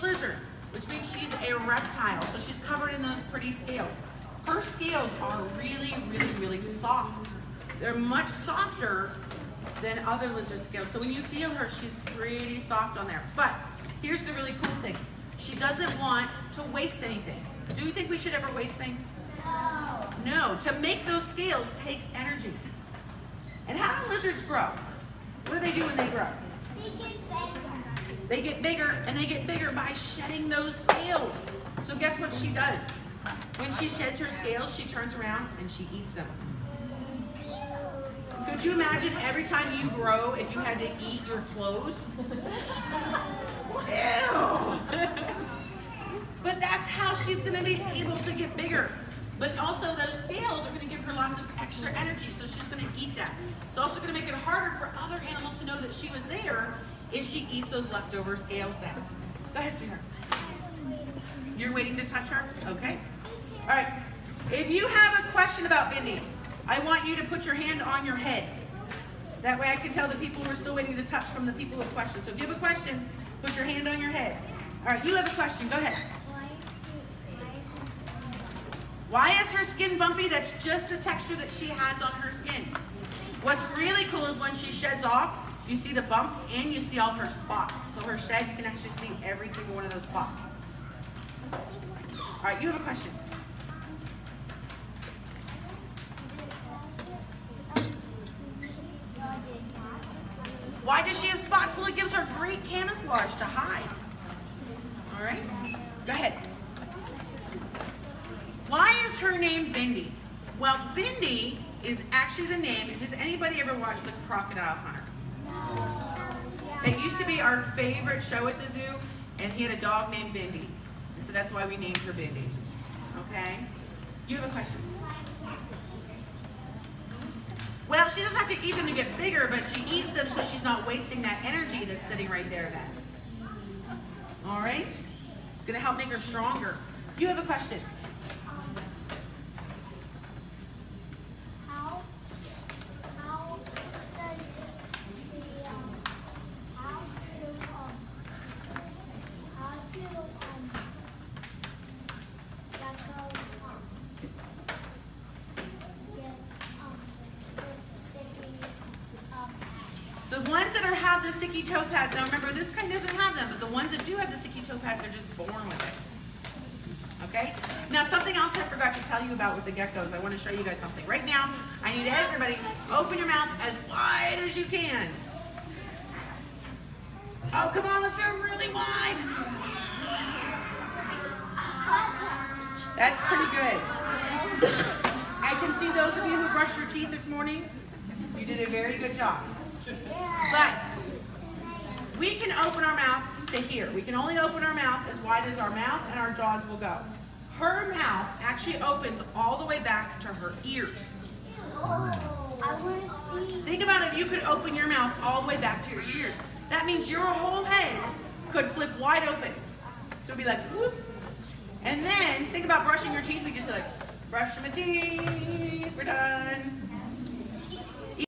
lizard, which means she's a reptile. So she's covered in those pretty scales. Her scales are really, really, really soft. They're much softer than other lizard scales. So when you feel her, she's pretty soft on there. But here's the really cool thing. She doesn't want to waste anything. Do you think we should ever waste things? No. No. To make those scales takes energy. And how do lizards grow? What do they do when they grow? They get bigger. They get bigger, and they get bigger by shedding those scales. So guess what she does? When she sheds her scales, she turns around and she eats them. Could you imagine every time you grow if you had to eat your clothes? Ew! But that's how she's going to be able to get bigger. But also those scales are going to give her lots of extra energy, so she's going to eat that. It's also going to make it harder for other animals to know that she was there if she eats those leftover scales then. Go ahead, sweetheart. You're waiting to touch her? Okay. All right. If you have a question about Bindi, I want you to put your hand on your head. That way I can tell the people who are still waiting to touch from the people with questions. So if you have a question, put your hand on your head. All right, you have a question. Go ahead. Why is her skin bumpy? That's just the texture that she has on her skin. What's really cool is when she sheds off, you see the bumps and you see all her spots. So her shed, you can actually see every single one of those spots. All right, you have a question. Why does she have spots? Well, it gives her great camouflage to hide. All right, go ahead. Why is her name Bindi? Well, Bindi is actually the name. Does anybody ever watch The Crocodile Hunter? It used to be our favorite show at the zoo, and he had a dog named Bindi. And so that's why we named her Bindi. Okay? You have a question? Well, she doesn't have to eat them to get bigger, but she eats them so she's not wasting that energy that's sitting right there then. All right? It's going to help make her stronger. You have a question? The ones that have the sticky toe pads, now remember this kind doesn't have them, but the ones that do have the sticky toe pads, they're just born with it. Okay? Now something else I forgot to tell you about with the geckos, I want to show you guys something. Right now, I need everybody open your mouth as wide as you can. Oh, come on, let's do it really wide. That's pretty good. I can see those of you who brushed your teeth this morning, you did a very good job. But we can open our mouth to here. We can only open our mouth as wide as our mouth and our jaws will go. Her mouth actually opens all the way back to her ears. Think about it, you could open your mouth all the way back to your ears. That means your whole head could flip wide open. So it'd be like, whoop. And then, think about brushing your teeth. We just be like, brush my teeth, we're done.